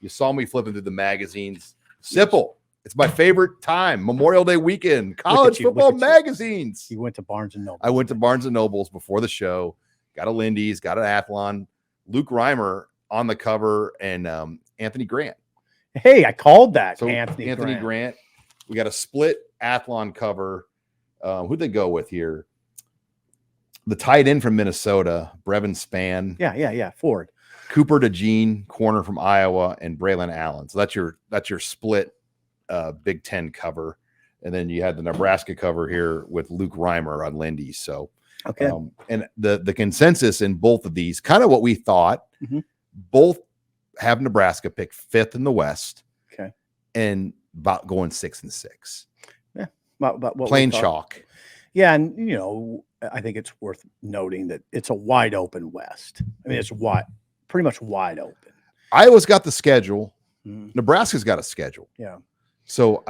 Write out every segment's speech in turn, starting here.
You saw me flipping through the magazines. Simple. It's my favorite time. Memorial Day weekend. College football magazines. You went to Barnes & Noble. I went to Barnes & Noble's before the show. Got a Lindy's. Got an Athlon. Luke Reimer on the cover and Anthony Grant. Hey, I called that. So Anthony Grant. We got a split Athlon cover. Who'd they go with here? The tight end from Minnesota, Brevin Spann. Yeah. Ford. Cooper DeJean, corner from Iowa, and Braylon Allen. So that's your split Big Ten cover. And then you had the Nebraska cover here with Luke Reimer on Lindy's. So okay. And the consensus in both of these, kind of what we thought, both have Nebraska pick 5th in the West. Okay. And about going 6 and 6. Yeah. About what plain chalk. Yeah. And, I think it's worth noting that it's a wide open West. I mean, it's pretty much wide open. Iowa's got the schedule. Nebraska's got a schedule. Yeah. So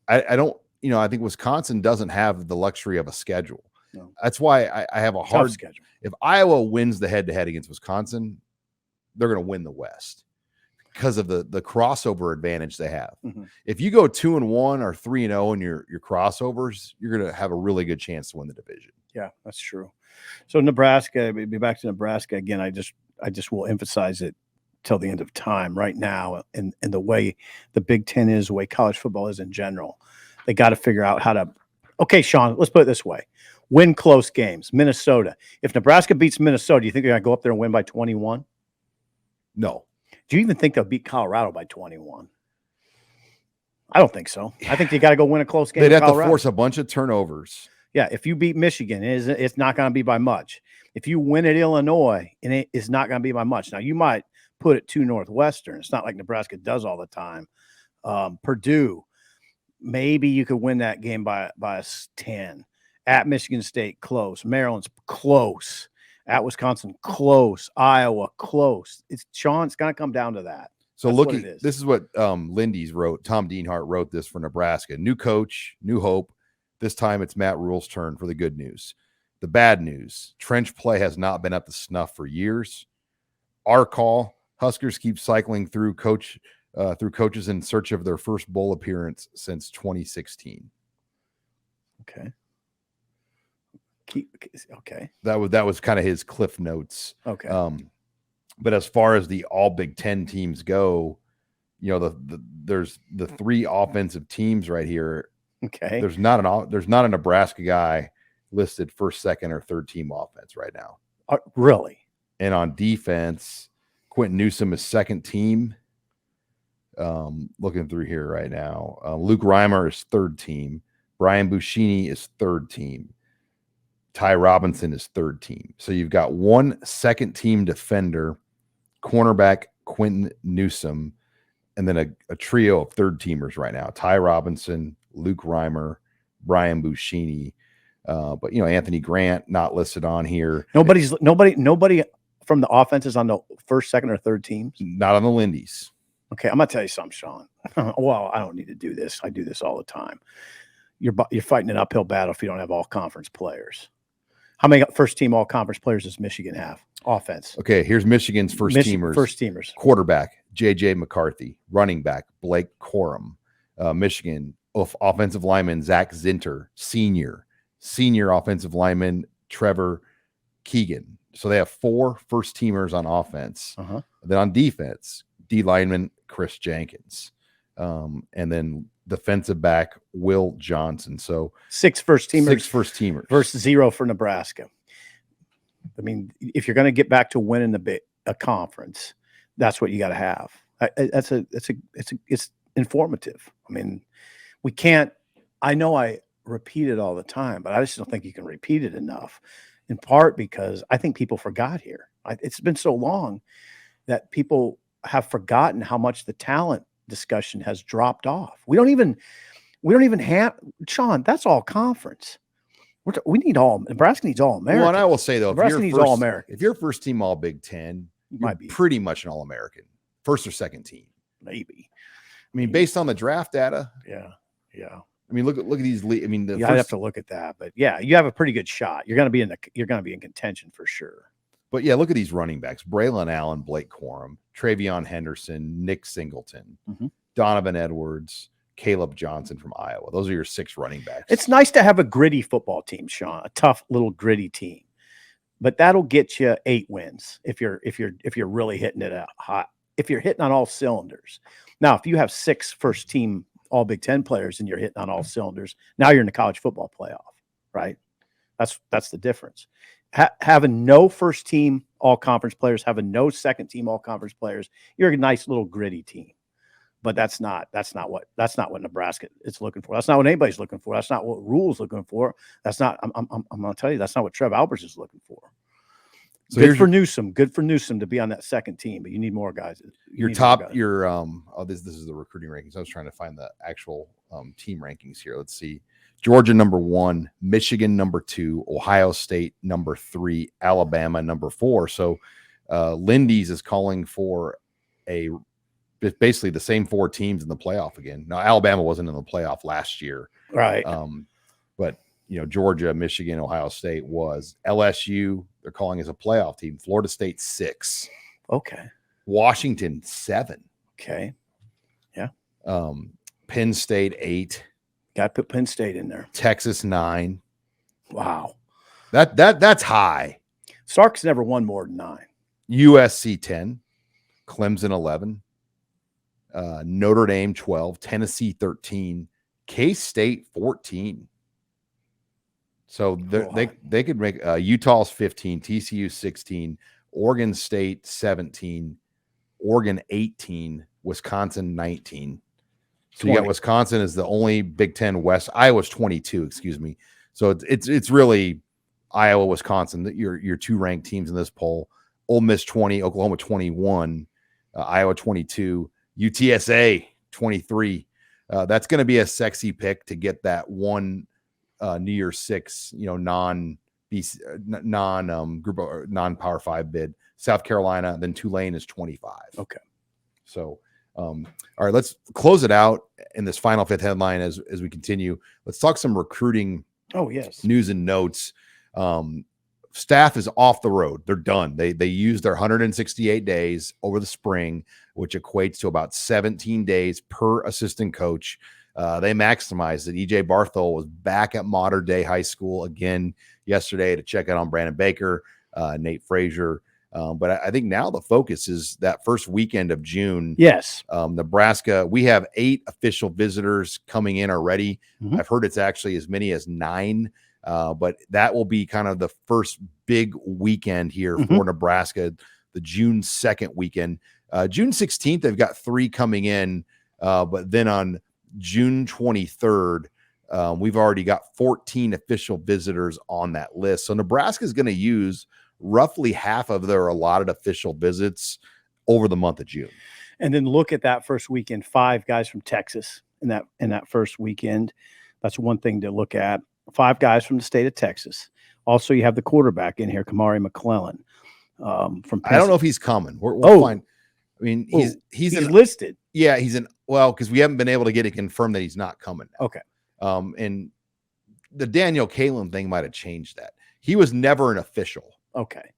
I don't, I think Wisconsin doesn't have the luxury of a schedule. No. That's why I have a hard schedule. If Iowa wins the head-to-head against Wisconsin, they're going to win the West because of the crossover advantage they have. If you go 2-1 or 3-0 in your crossovers, you're going to have a really good chance to win the division. Yeah, that's true. So Nebraska, be back to Nebraska again. I just will emphasize it till the end of time right now. And the way the Big Ten is, the way college football is in general, they got to figure out how to. Okay, Sean, let's put it this way: win close games. Minnesota. If Nebraska beats Minnesota, do you think they're going to go up there and win by 21? No. Do you even think they'll beat Colorado by 21? I don't think so. I think they got to go win a close game. They'd have to force a bunch of turnovers. Yeah, if you beat Michigan, it's not going to be by much. If you win at Illinois, and it's not going to be by much. Now, you might put it to Northwestern. It's not like Nebraska does all the time. Purdue, maybe you could win that game by 10. At Michigan State, close. Maryland's close. At Wisconsin, close. Iowa, close. It's going to come down to that. So looking, this is what Lindy's wrote. Tom Dienhart wrote this for Nebraska. New coach, new hope. This time it's Matt Rule's turn for the good news. The bad news, trench play has not been up to snuff for years. Our call, Huskers keep cycling through coaches in search of their first bowl appearance since 2016. Okay. Okay. That was kind of his cliff notes. Okay. But as far as the all Big Ten teams go, there's the 3 offensive teams right here. Okay. There's not a Nebraska guy listed first, second, or third team offense right now. Really? And on defense, Quentin Newsome is second team. Looking through here right now, Luke Reimer is third team. Brian Buschini is third team. Ty Robinson is third team. So you've got 1 second team defender, cornerback Quentin Newsome, and then a trio of third teamers right now: Ty Robinson, Luke Reimer, Brian Buschini. But Anthony Grant not listed on here. Nobody from the offenses on the first, second, or third teams. Not on the Lindy's. Okay, I'm gonna tell you something, Sean. Well, I don't need to do this. I do this all the time. You're fighting an uphill battle if you don't have all conference players. How many first team all conference players does Michigan have? Offense. Okay, here's Michigan's first teamers. First teamers. Quarterback J.J. McCarthy. Running back Blake Corum. Michigan offensive lineman Zach Zinter, senior offensive lineman Trevor Keegan. So they have 4 first teamers on offense. Then on defense, D lineman Chris Jenkins, and then defensive back Will Johnson. So 6 first teamers. 6 first teamers versus 0 for Nebraska. I mean, if you're going to get back to winning a conference, that's what you got to have. It's informative. I mean, we can't. I know I repeat it all the time, but I just don't think you can repeat it enough. In part because I think people forgot here. It's been so long that people have forgotten how much the talent discussion has dropped off. We don't even have, Sean, that's all conference. Nebraska needs all American. Well, and I will say though, Nebraska needs all American. If you're first team all Big Ten, you're pretty much an all American, first or second team. Maybe. I mean, based on the draft data. Yeah. I mean, look at these. I mean, I'd have to look at that, but yeah, you have a pretty good shot. You're going to be in contention for sure. But yeah, look at these running backs: Braylon Allen, Blake Corum, Travion Henderson, Nick Singleton, Donovan Edwards, Caleb Johnson from Iowa. Those are your 6 running backs. It's nice to have a gritty football team, Sean, a tough little gritty team. But that'll get you 8 wins if you're really hitting it out hot. If you're hitting on all cylinders. Now, if you have 6 first team all Big Ten players and you're hitting on all cylinders, now you're in the college football playoff, right? That's the difference. Having no first team all conference players, having no second team all conference players, you're a nice little gritty team. But that's not what Nebraska is looking for. That's not what anybody's looking for. That's not what Rule's looking for. That's not. I'm going to tell you, that's not what Trev Alberts is looking for. So good for Newsome to be on that second team, but you need more guys. This is the recruiting rankings. I was trying to find the actual team rankings here. Let's see. Georgia number 1, Michigan number 2, Ohio State number 3, Alabama number 4. So Lindy's is calling for basically the same 4 teams in the playoff again. Now, Alabama wasn't in the playoff last year. Right. But, Georgia, Michigan, Ohio State was. LSU, they're calling as a playoff team. Florida State 6. Okay. Washington 7. Okay. Yeah. Penn State 8. Got to put Penn State in there. Texas 9. Wow. That's high. Sark's never won more than 9. USC 10. Clemson 11. Notre Dame 12. Tennessee 13. K-State 14. So they could make Utah's 15, TCU 16, Oregon State 17, Oregon 18, Wisconsin 19. So 20. You got Wisconsin is the only Big Ten West. Iowa's 22, excuse me. So it's really Iowa, Wisconsin, your 2 ranked teams in this poll. Ole Miss 20, Oklahoma 21, Iowa 22, UTSA 23. That's going to be a sexy pick to get that one New Year's 6, non group or non-Power 5 bid. South Carolina, then Tulane is 25. Okay. So, all right, let's close it out in this final 5th headline as we continue. Let's talk some recruiting. Oh, yes. News and notes. Staff is off the road. They're done. They used their 168 days over the spring, which equates to about 17 days per assistant coach. They maximized it. EJ Barthol was back at Mater Dei High School again yesterday to check out on Brandon Baker, Nate Frazier. But I think now the focus is that first weekend of June. Yes. Nebraska, we have 8 official visitors coming in already. Mm-hmm. I've heard it's actually as many as 9. But that will be kind of the first big weekend here for Nebraska, the June 2nd weekend. June 16th, they've got 3 coming in. But then on June 23rd, we've already got 14 official visitors on that list. So Nebraska is going to use roughly half of their allotted official visits over the month of June. And then look at that first weekend, 5 guys from Texas in that first weekend. That's one thing to look at. 5 guys from the state of Texas. Also, you have the quarterback in here, Kamari McClellan. From I don't know if he's coming. We'll find. I mean, he's listed. Yeah, because we haven't been able to get it confirmed that he's not coming now. Okay. And the Daniel Kalen thing might have changed that. He was never an official. Okay.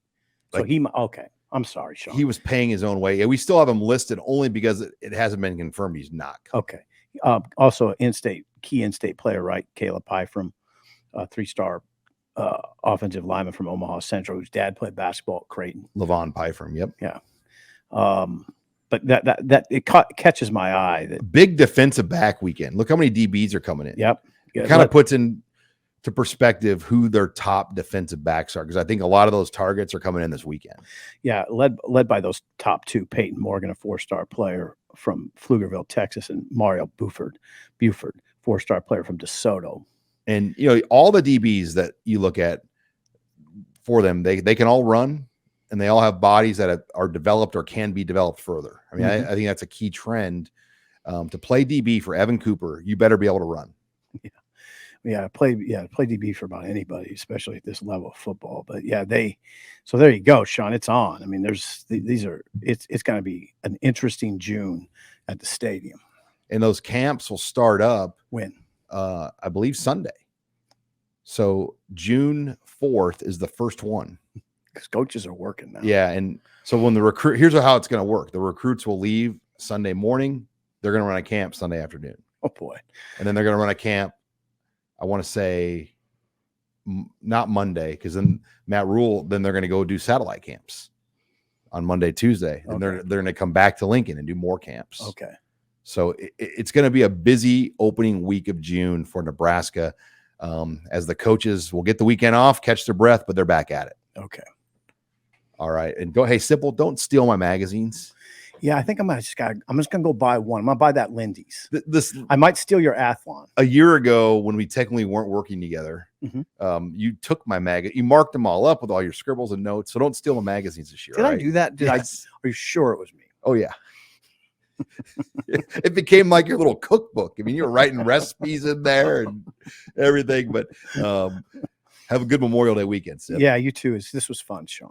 Like, okay. I'm sorry, Sean. He was paying his own way. Yeah, we still have him listed only because it hasn't been confirmed he's not coming. Okay. Also, key in-state player, right? Caleb Pyfrom, 3-star offensive lineman from Omaha Central, whose dad played basketball at Creighton. Levon Pyfrom, yep. Yeah. But that it catches my eye. That big defensive back weekend. Look how many DBs are coming in. Yep. It kind of puts into perspective who their top defensive backs are, because I think a lot of those targets are coming in this weekend. Yeah, led by those top 2, Peyton Morgan, a 4-star player from Pflugerville, Texas, and Mario Buford, 4-star player from DeSoto. And all the DBs that you look at for them, they can all run, and they all have bodies that are developed or can be developed further. I mean, I think that's a key trend. To play DB for Evan Cooper, you better be able to run. Play DB for about anybody, especially at this level of football. But yeah, so there you go, Sean. It's on. I mean, it's going to be an interesting June at the stadium. And those camps will start up when? I believe Sunday. So June 4th is the first one. because coaches are working now. Yeah. And so when here's how it's going to work. The recruits will leave Sunday morning. They're going to run a camp Sunday afternoon. Oh boy. And then they're going to run a camp. I want to say not Monday, because then Matt Rule, then they're going to go do satellite camps on Monday, Tuesday. And they're going to come back to Lincoln and do more camps. Okay. So it's going to be a busy opening week of June for Nebraska, as the coaches will get the weekend off, catch their breath, but they're back at it. Okay. All right. And hey, Sipple, don't steal my magazines. Yeah, I think I'm just gonna go buy one. I'm gonna buy that Lindy's. I might steal your Athlon. A year ago, when we technically weren't working together, you took my you marked them all up with all your scribbles and notes. So don't steal my magazines this year. Did I do that? Yes. Are you sure it was me? Oh yeah. It became like your little cookbook. I mean, you were writing recipes in there and everything. But have a good Memorial Day weekend, Sip. Yeah, you too. This was fun, Sean.